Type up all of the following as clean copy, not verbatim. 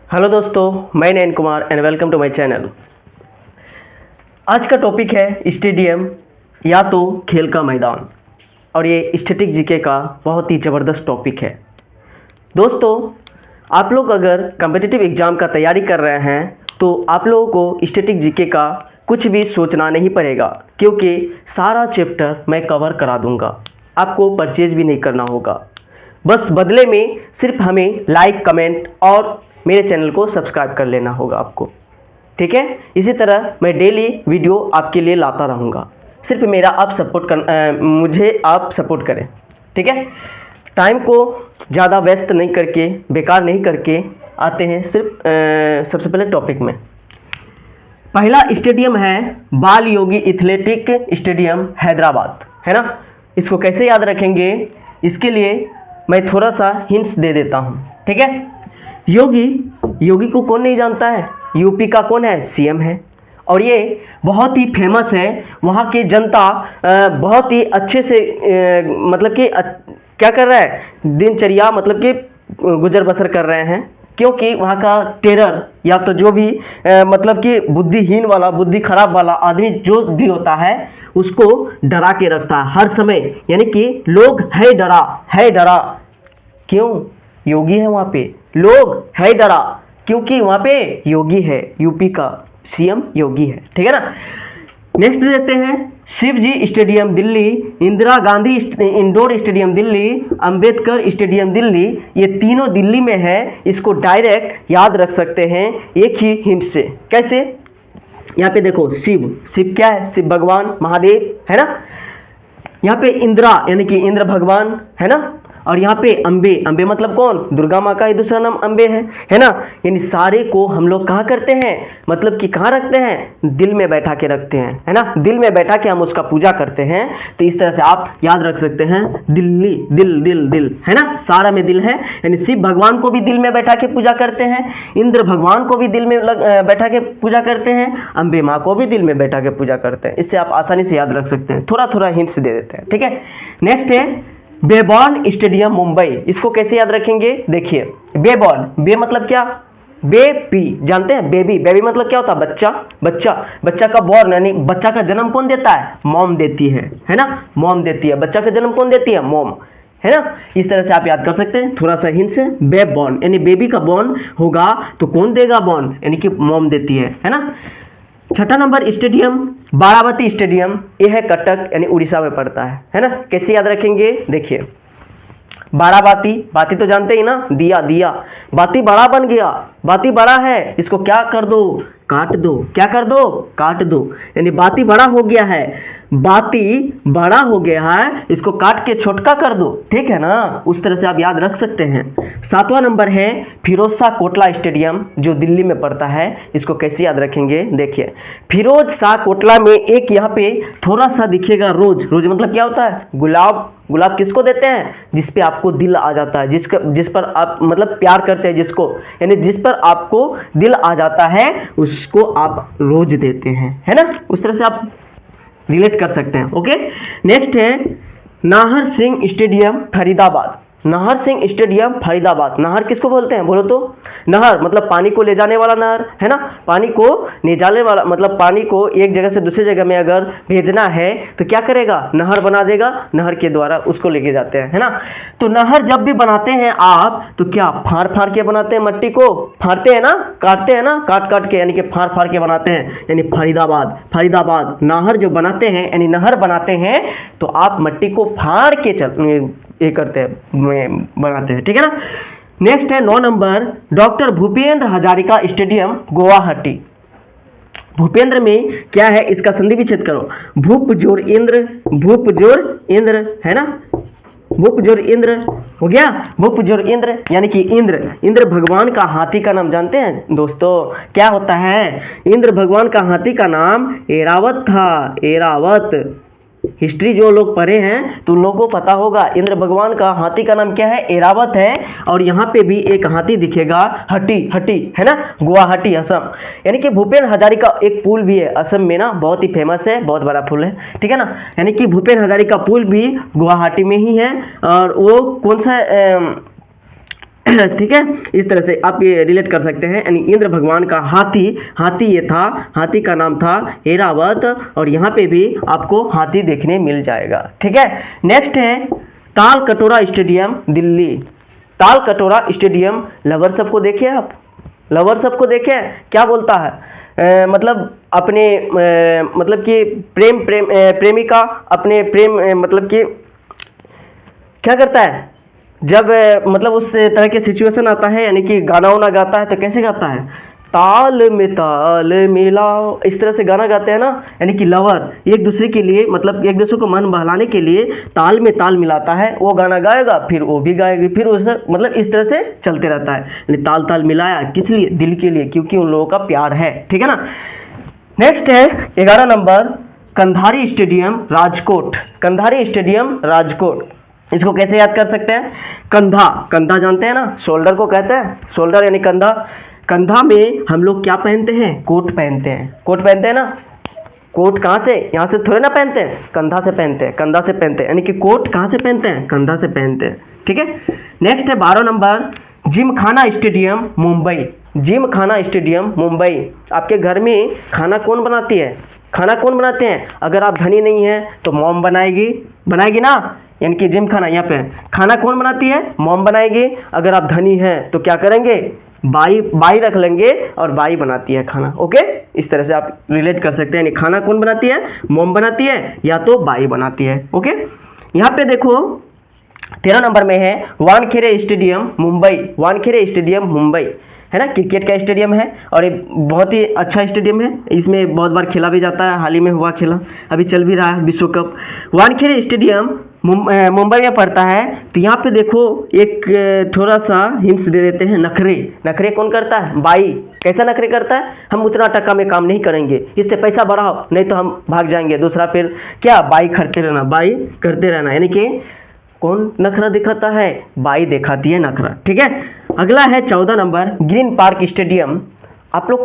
Hello दोस्तों, मैं Nayan Kumar and welcome to my channel. आज का टॉपिक है स्टेडियम या तो खेल का मैदान, और ये स्टैटिक जीके का बहुत ही ज़बरदस्त टॉपिक है। दोस्तों, आप लोग अगर कम्पिटिटिव एग्ज़ाम का तैयारी कर रहे हैं तो आप लोगों को स्टैटिक जीके का कुछ भी सोचना नहीं पड़ेगा, क्योंकि सारा चैप्टर मैं कवर करा दूंगा। आपको परचेज भी नहीं करना होगा, बस बदले में सिर्फ हमें लाइक, कमेंट और मेरे चैनल को सब्सक्राइब कर लेना होगा आपको। ठीक है, इसी तरह मैं डेली वीडियो आपके लिए लाता रहूँगा। सिर्फ मेरा आप मुझे आप सपोर्ट करें। ठीक है, टाइम को ज़्यादा व्यस्त नहीं करके, बेकार नहीं करके आते हैं सिर्फ सबसे पहले टॉपिक में। पहला स्टेडियम है बाल योगी एथलेटिक स्टेडियम हैदराबाद, है ना। इसको कैसे याद रखेंगे, इसके लिए मैं थोड़ा सा हिंट्स दे देता हूँ। ठीक है, योगी को कौन नहीं जानता है। यूपी का कौन है, सीएम है, और ये बहुत ही फेमस है। वहाँ की जनता बहुत ही अच्छे से मतलब कि क्या कर रहा है, दिनचर्या मतलब कि गुजर बसर कर रहे हैं, क्योंकि वहाँ का टेरर या तो जो भी मतलब कि बुद्धिहीन वाला, बुद्धि खराब वाला आदमी जो भी होता है उसको डरा के रखता है हर समय। यानी कि लोग है डरा क्यों, योगी है वहाँ पे। लोग है डरा क्योंकि वहाँ पे योगी है, यूपी का सीएम योगी है। ठीक है ना। नेक्स्ट देते हैं Shivji stadium Delhi, Indira Gandhi indoor stadium Delhi, Ambedkar stadium Delhi. ये तीनों दिल्ली में है। इसको डायरेक्ट याद रख सकते हैं एक ही हिंट से। कैसे, यहाँ पे देखो शिव क्या है, शिव भगवान महादेव, है ना। यहाँ पे इंदिरा यानी कि इंद्र भगवान, है ना। और यहाँ पे अंबे मतलब कौन, दुर्गा माँ का ही दूसरा नाम अंबे है ना। यानी सारे को हम लोग कहाँ करते हैं, मतलब कि कहाँ रखते हैं, दिल में बैठा के रखते हैं, है ना। दिल में बैठा के हम उसका पूजा करते हैं। तो इस तरह से आप याद रख सकते हैं, दिल्ली दिल, है ना, सारा में दिल है। यानी शिव भगवान को भी दिल में बैठा के पूजा करते हैं, इंद्र भगवान को भी दिल में बैठा के पूजा करते हैं, अंबे माँ को भी दिल में बैठा के पूजा करते हैं। इससे आप आसानी से याद रख सकते हैं, थोड़ा हिंट्स दे देते हैं। ठीक है, नेक्स्ट है बेबॉर्न स्टेडियम मुंबई। इसको कैसे याद रखेंगे, देखिए बेबॉर्न, बे मतलब क्या, बेबी जानते हैं, बेबी मतलब क्या होता है, बच्चा का बॉर्न यानी बच्चा का जन्म कौन देता है, मॉम देती है ना, मॉम देती है। बच्चा का जन्म कौन देती है, मॉम, है ना। इस तरह से आप याद कर सकते हैं। थोड़ा सा हिंट से, बेब बॉर्न यानी बेबी का बॉर्न होगा तो कौन देगा बॉर्न, यानी कि मॉम देती है ना। छठा नंबर स्टेडियम बाराबती स्टेडियम, यह है कटक यानी उड़ीसा में पड़ता है ना। कैसे याद रखेंगे, देखिए बाती तो जानते ही ना, दिया बाती बड़ा बन गया, बाती बड़ा है, इसको क्या कर दो, काट दो, क्या कर दो, काट दो। यानी बाती बड़ा हो गया है, बाती बड़ा हो गया है, इसको काट के छोटका कर दो। ठीक है ना, उस तरह से आप याद रख सकते हैं। सातवां नंबर है फिरोज शाह कोटला स्टेडियम, जो दिल्ली में पड़ता है। इसको कैसे याद रखेंगे, देखिए फिरोज शाह कोटला में एक यहाँ पे थोड़ा सा दिखेगा रोज मतलब क्या होता है, गुलाब किसको देते हैं, जिस पे आपको दिल आ जाता है, जिस पर आप मतलब प्यार करते हैं, जिसको यानी जिस पर आपको दिल आ जाता है उसको आप रोज देते हैं, है ना। उस तरह से आप रिलेट कर सकते हैं। ओके, नेक्स्ट है नाहर सिंह स्टेडियम फरीदाबाद। नाहर सिंह स्टेडियम फरीदाबाद, नहर किसको बोलते हैं, बोलो तो। नहर मतलब पानी को ले जाने वाला नहर, है ना। पानी को ले जाने वाला मतलब पानी को एक जगह से दूसरी जगह में अगर भेजना है तो क्या करेगा, नहर बना देगा, नहर के द्वारा उसको लेके जाते हैं, है ना। तो नहर जब भी बनाते हैं आप तो क्या फाड़ के बनाते हैं, मट्टी को फाड़ते हैं ना, काटते हैं ना, काट के यानी कि फाड़ के बनाते हैं। यानी फरीदाबाद नहर जो बनाते हैं यानी नहर बनाते हैं तो आप मट्टी को फाड़ के ये करते हैं, बनाते हैं। ठीक है ना। नेक्स्ट है 9 number doctor Bhupendra Hazarika stadium Guwahati. Bhupendra में क्या है, इसका संधि विच्छेद करो, भूप जोड़ इंद्र, है ना। भूप जोड़ इंद्र हो गया, भूप जोड़ इंद्र यानी कि इंद्र भगवान का हाथी का नाम जानते हैं दोस्तों, क्या होता है, इंद्र भगवान का हाथी का नाम एरावत था, एरावत। हिस्ट्री जो लोग पढ़े हैं तो उन लोगों को पता होगा, इंद्र भगवान का हाथी का नाम क्या है, एरावत है। और यहाँ पे भी एक हाथी दिखेगा, हटी, है ना, गुवाहाटी असम। यानी कि भूपेन हजारिका एक पुल भी है असम में ना, बहुत ही फेमस है, बहुत बड़ा पुल है। ठीक है ना। यानी कि भूपेन हजारिका पुल भी गुवाहाटी में ही है। और वो कौन सा ठीक है, इस तरह से आप ये रिलेट कर सकते हैं। यानी इंद्र भगवान का हाथी ये था, हाथी का नाम था ऐरावत, और यहाँ पे भी आपको हाथी देखने मिल जाएगा। ठीक है, नेक्स्ट है ताल कटोरा स्टेडियम दिल्ली। ताल कटोरा स्टेडियम लवर सबको देखे आप, लवर सबको देखे क्या बोलता है, मतलब अपने मतलब कि प्रेमिका अपने प्रेम मतलब कि क्या करता है जब मतलब उस तरह के सिचुएशन आता है, यानी कि गाना वाना गाता है तो कैसे गाता है, ताल में ताल मिलाओ, इस तरह से गाना गाते हैं ना। यानी कि लवर एक दूसरे के लिए मतलब एक दूसरे को मन बहलाने के लिए ताल में ताल मिलाता है, वो गाना गाएगा फिर वो भी गाएगी, फिर उस मतलब इस तरह से चलते रहता है। यानी ताल ताल मिलाया किस लिए, दिल के लिए, क्योंकि उन लोगों का प्यार है। ठीक है ना। नेक्स्ट है 11 number Kandhari stadium Rajkot. Kandhari stadium Rajkot, इसको कैसे याद कर सकते हैं, कंधा, कंधा जानते हैं ना, शोल्डर को कहते हैं, शोल्डर यानी कंधा। कंधा में हम लोग क्या पहनते हैं, कोट पहनते हैं, कोट पहनते हैं ना। कोट कहाँ से, यहाँ से थोड़े ना पहनते हैं, कंधा से पहनते हैं, कंधा से पहनते हैं, यानी कि कोट कहाँ से पहनते हैं, कंधा से पहनते हैं। ठीक है, नेक्स्ट है 12 number Gymkhana stadium Mumbai. Gymkhana stadium Mumbai, आपके घर में खाना कौन बनाती है, खाना कौन बनाते हैं, अगर आप धनी नहीं हैं तो मॉम बनाएगी ना, यानी कि जिमखाना यहाँ पे खाना कौन बनाती है, मॉम बनाएगी। अगर आप धनी हैं तो क्या करेंगे, बाई रख लेंगे और बाई बनाती है खाना। ओके, इस तरह से आप रिलेट कर सकते हैं, यानी खाना कौन बनाती है, मॉम बनाती है या तो बाई बनाती है। ओके, यहाँ पे देखो 13 नंबर में है वानखेड़े स्टेडियम मुंबई। वानखेड़े स्टेडियम मुंबई है ना, क्रिकेट का स्टेडियम है और ये बहुत ही अच्छा स्टेडियम है, इसमें बहुत बार खेला भी जाता है, हाल ही में हुआ खेला, अभी चल भी रहा है विश्व कप। वानखेड़े स्टेडियम मुंबई में पड़ता है। तो यहाँ पे देखो एक थोड़ा सा हिंट्स दे देते हैं, नखरे, नखरे कौन करता है, बाई। कैसा नखरे करता है, हम उतना टका में काम नहीं करेंगे, इससे पैसा बढ़ाओ नहीं तो हम भाग जाएंगे, दूसरा फिर क्या, बाई करते रहना, बाई करते रहना, यानी कि कौन नखरा दिखाता है, बाई दिखाती है नखरा। ठीक है, अगला है 14 नंबर ग्रीन पार्क स्टेडियम। आप लोग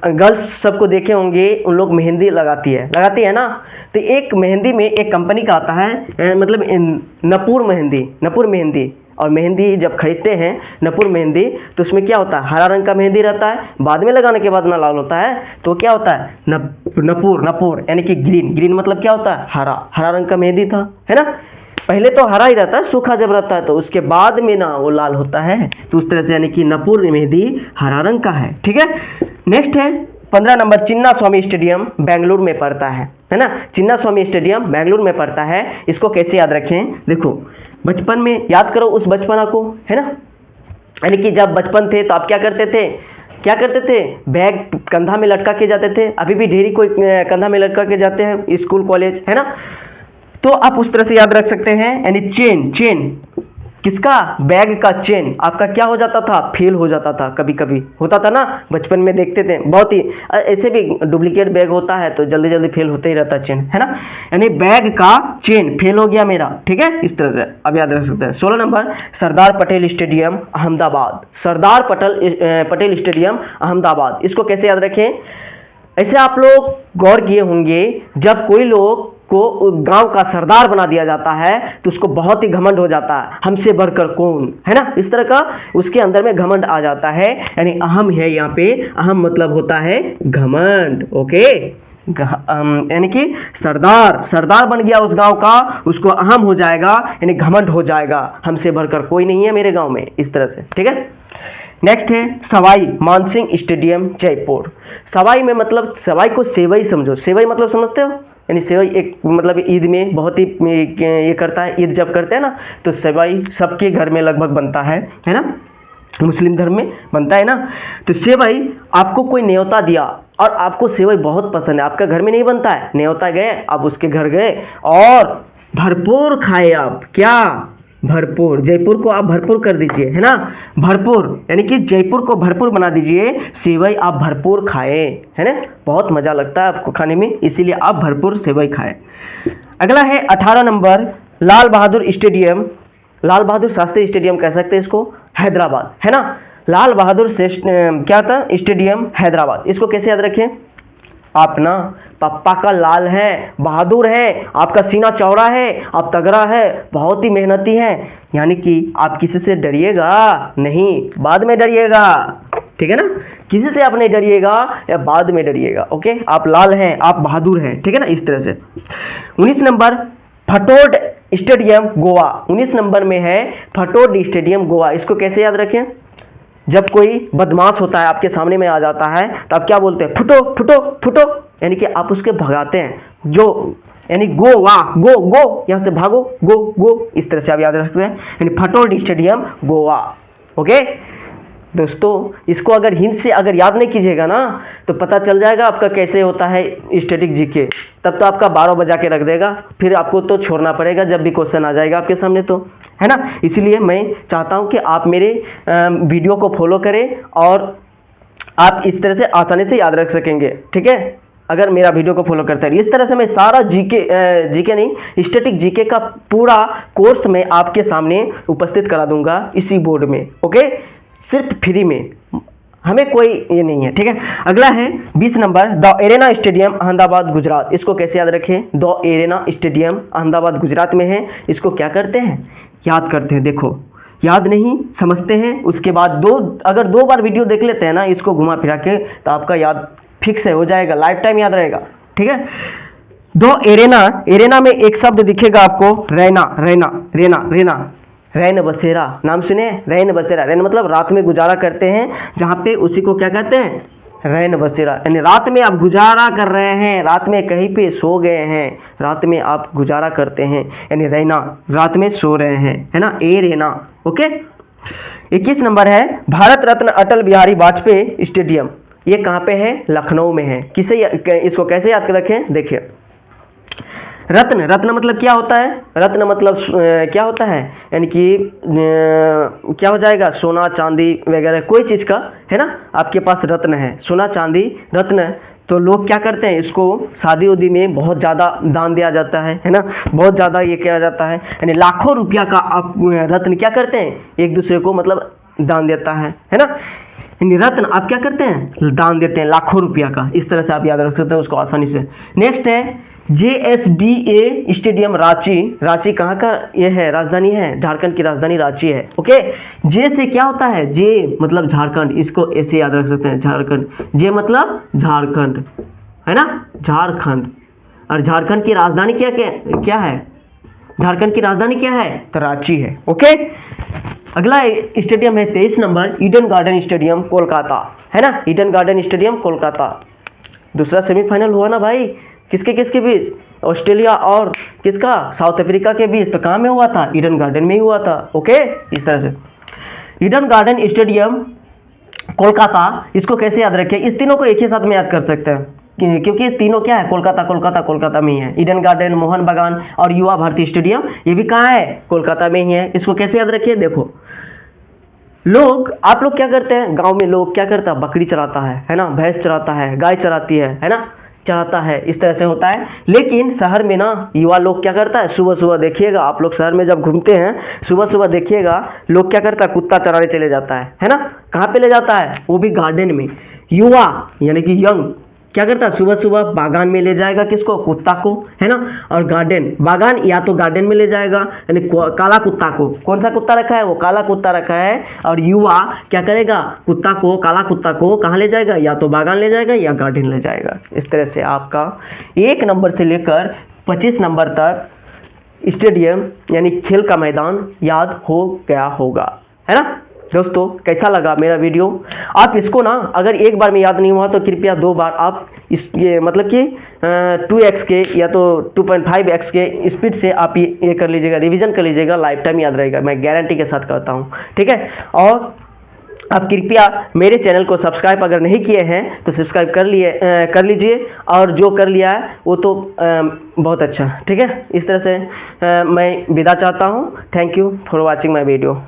गर्ल्स सबको देखे होंगे, उन लोग मेहंदी लगाती है ना। तो एक मेहंदी में एक कंपनी का आता है मतलब नपूर मेहंदी, और मेहंदी जब खरीदते हैं नपूर मेहंदी तो उसमें क्या होता है, हरा रंग का मेहंदी रहता है, बाद में लगाने के बाद ना लाल होता है, तो क्या होता है नपूर यानी कि ग्रीन मतलब क्या होता है, हरा रंग का मेहंदी था, है ना। पहले तो हरा ही रहता है, सूखा जब रहता है तो उसके बाद में ना वो लाल होता है, तो उस तरह से यानी कि नपूर मेहंदी हरा रंग का है। ठीक है, नेक्स्ट है 15 नंबर चिन्ना स्वामी स्टेडियम बेंगलुरु में पड़ता है ना। चिन्ना स्वामी स्टेडियम बेंगलुरु में पड़ता है, इसको कैसे याद रखें, देखो बचपन में याद करो उस बचपना को, है ना। यानी कि जब बचपन थे तो आप क्या करते थे, बैग कंधा में लटका के जाते थे, अभी भी ढेरी कोई कंधा में लटका के जाते हैं स्कूल कॉलेज, है ना। तो आप उस तरह से याद रख सकते हैं, यानी चेन किसका, बैग का चेन आपका क्या हो जाता था, फेल हो जाता था, कभी कभी होता था ना, बचपन में देखते थे, बहुत ही ऐसे भी डुप्लीकेट बैग होता है तो जल्दी जल्दी फेल होते ही रहता है चेन, है ना। यानी बैग का चेन फेल हो गया मेरा। ठीक है, इस तरह से अब याद रख सकते हैं। 16 number Sardar Patel stadium Ahmedabad. Sardar Patel stadium Ahmedabad, इसको कैसे याद रखें, ऐसे आप लोग गौर किए होंगे, जब कोई लोग को गांव का सरदार बना दिया जाता है तो उसको बहुत ही घमंड हो जाता है, हमसे बढ़कर कौन, है ना, इस तरह का उसके अंदर में घमंड आ जाता है। यानी अहम है, यहाँ पे अहम मतलब होता है घमंड। ओके, यानी कि सरदार बन गया उस गांव का, उसको अहम हो जाएगा, यानी घमंड हो जाएगा, हमसे बढ़कर कोई नहीं है मेरे गांव में, इस तरह से। ठीक है, नेक्स्ट है सवाई मानसिंह स्टेडियम जयपुर। सवाई में मतलब सवाई को सेवई समझो, सेवई मतलब समझते हो, यानी सेवई एक मतलब ईद में बहुत ही ये करता है, ईद जब करते हैं ना तो सेवई सबके घर में लगभग बनता है ना, मुस्लिम धर्म में बनता है ना। तो सेवई आपको कोई न्योता दिया और आपको सेवई बहुत पसंद है, आपका घर में नहीं बनता है, न्योता गए आप उसके घर गए और भरपूर खाए आप, क्या भरपूर, जयपुर को आप भरपूर कर दीजिए, है ना, भरपूर यानी कि जयपुर को भरपूर बना दीजिए, सेवई आप भरपूर खाए, है ना, बहुत मज़ा लगता है आपको खाने में, इसीलिए आप भरपूर सेवई खाए। अगला है 18 number Lal Bahadur stadium, Lal Bahadur Shastri stadium कह सकते हैं इसको, हैदराबाद, है ना। लाल बहादुर क्या था, स्टेडियम हैदराबाद, इसको कैसे याद रखें, आप ना पप्पा का लाल है, बहादुर है, आपका सीना चौड़ा है, आप तगड़ा है, बहुत ही मेहनती हैं, यानी कि आप किसी से डरिएगा नहीं, बाद में डरिएगा, ठीक है ना। किसी से आप नहीं डरिएगा या बाद में डरिएगा, ओके। आप लाल हैं, आप बहादुर हैं, ठीक है ना, इस तरह से। 19 नंबर फटोड स्टेडियम गोवा, 19 नंबर में है फटोड स्टेडियम गोवा। इसको कैसे याद रखें? जब कोई बदमाश होता है आपके सामने में आ जाता है तो आप क्या बोलते हैं? फुटो फुटो फुटो, यानी कि आप उसके भगाते हैं, जो यानी गो वाह गो गो, यहाँ से भागो, गो गो, इस तरह से आप याद रख सकते हैं, यानी फटोड स्टेडियम गोवा, ओके। दोस्तों इसको अगर हिंट से अगर याद नहीं कीजिएगा ना तो पता चल जाएगा आपका कैसे होता है स्टैटिक जीके, तब तो आपका 12 बजा के रख देगा, फिर आपको तो छोड़ना पड़ेगा जब भी क्वेश्चन आ जाएगा आपके सामने, तो है ना। इसलिए मैं चाहता हूं कि आप मेरे वीडियो को फॉलो करें और आप इस तरह से आसानी से याद रख सकेंगे, ठीक है, अगर मेरा वीडियो को फॉलो करते हैं। इस तरह से मैं सारा जीके नहीं, स्टैटिक जीके का पूरा कोर्स मैं आपके सामने उपस्थित करा दूंगा इसी बोर्ड में, ओके, सिर्फ फ्री में, हमें कोई ये नहीं है, ठीक है। अगला है 20 number the arena stadium Ahmedabad Gujarat. इसको कैसे याद रखें? The arena stadium Ahmedabad Gujarat में है। इसको क्या करते हैं? याद करते हैं। देखो याद नहीं समझते हैं, उसके बाद अगर 2 बार वीडियो देख लेते हैं ना इसको घुमा फिरा के, तो आपका याद फिक्स है, हो जाएगा, लाइफ टाइम याद रहेगा, ठीक है। द एरेना, एरेना में एक शब्द दिखेगा आपको, रैना, रैना, रेना, रेना, रैन बसेरा, नाम सुने? रैन बसेरा, रैन मतलब रात में गुजारा करते हैं जहाँ पे, उसी को क्या कहते हैं? रैन बसेरा, यानी रात में आप गुजारा कर रहे हैं, रात में कहीं पे सो गए हैं, रात में आप गुजारा करते हैं, यानी रैना, रात में सो रहे हैं, है ना, ए रेना, ओके। 21 नंबर है भारत रत्न अटल बिहारी वाजपेयी स्टेडियम। ये कहाँ पे है? लखनऊ में है। इसको कैसे याद रखें? देखिए, रत्न, रत्न मतलब क्या होता है? रत्न मतलब क्या होता है? यानी कि क्या हो जाएगा? सोना चांदी वगैरह कोई चीज़ का, है ना, आपके पास रत्न है, सोना चांदी रत्न, तो लोग क्या करते हैं? इसको शादी उदी में बहुत ज़्यादा दान दिया जाता है ना, बहुत ज़्यादा ये किया जाता है, यानी लाखों रुपया का आप रत्न क्या करते हैं? एक दूसरे को मतलब दान देता है ना, यानी रत्न आप क्या करते हैं? दान देते हैं लाखों रुपया का। इस तरह से आप याद रख सकते हैं उसको आसानी से। नेक्स्ट है JSDA स्टेडियम रांची। रांची कहाँ का ये है? राजधानी है, झारखंड की राजधानी रांची है, ओके। जे से क्या होता है? जे मतलब झारखंड, इसको ऐसे याद रख सकते हैं, झारखंड, जे मतलब झारखंड, है ना, झारखंड। और झारखंड की राजधानी क्या है? झारखंड की राजधानी क्या है? तो रांची है, ओके। अगला स्टेडियम है 23 number Eden garden stadium Kolkata, है ना, ईडन गार्डन स्टेडियम कोलकाता। दूसरा सेमीफाइनल हुआ ना भाई, किसके बीच? ऑस्ट्रेलिया और किसका? साउथ अफ्रीका के बीच। तो कहाँ में हुआ था? ईडन गार्डन में ही हुआ था, ओके। इस तरह से ईडन गार्डन स्टेडियम कोलकाता, इसको कैसे याद रखें? इस तीनों को एक ही साथ में याद कर सकते हैं क्योंकि तीनों क्या है? कोलकाता, कोलकाता, कोलकाता में ही है। ईडन गार्डन, मोहन बागान और युवा भारती स्टेडियम, ये भी कहाँ है? कोलकाता में ही है। इसको कैसे याद रखिए? देखो आप लोग क्या करते हैं? गांव में लोग क्या करता है? बकरी चराता है ना, भैंस चराता है, गाय चराती है ना, चराता है, इस तरह से होता है। लेकिन शहर में ना युवा लोग क्या करता है? सुबह सुबह देखिएगा, आप लोग शहर में जब घूमते हैं सुबह सुबह देखिएगा, लोग क्या करता है? कुत्ता चराने चले जाता है ना। कहाँ पे ले जाता है? वो भी गार्डन में। युवा यानी कि यंग क्या करता है? सुबह सुबह बागान में ले जाएगा, किसको? कुत्ता को, है ना। और गार्डन, बागान या तो गार्डन में ले जाएगा, यानी काला कुत्ता को। कौन सा कुत्ता रखा है? वो काला कुत्ता रखा है। और युवा क्या करेगा? कुत्ता को, काला कुत्ता को कहाँ ले जाएगा? या तो बागान ले जाएगा या गार्डन ले जाएगा। इस तरह से आपका 1 नंबर से लेकर 25 नंबर तक स्टेडियम यानी खेल का मैदान याद हो गया होगा, है ना। दोस्तों कैसा लगा मेरा वीडियो? आप इसको ना अगर एक बार में याद नहीं हुआ तो कृपया 2 बार आप ये मतलब कि 2x के या तो 2.5x के स्पीड से आप ये कर लीजिएगा, रिवीजन कर लीजिएगा, लाइफ टाइम याद रहेगा, मैं गारंटी के साथ कहता हूँ, ठीक है। और आप कृपया मेरे चैनल को सब्सक्राइब अगर नहीं किए हैं तो सब्सक्राइब कर लीजिए, और जो कर लिया है वो तो बहुत अच्छा, ठीक है। इस तरह से मैं विदा चाहता हूँ। Thank you for watching my video.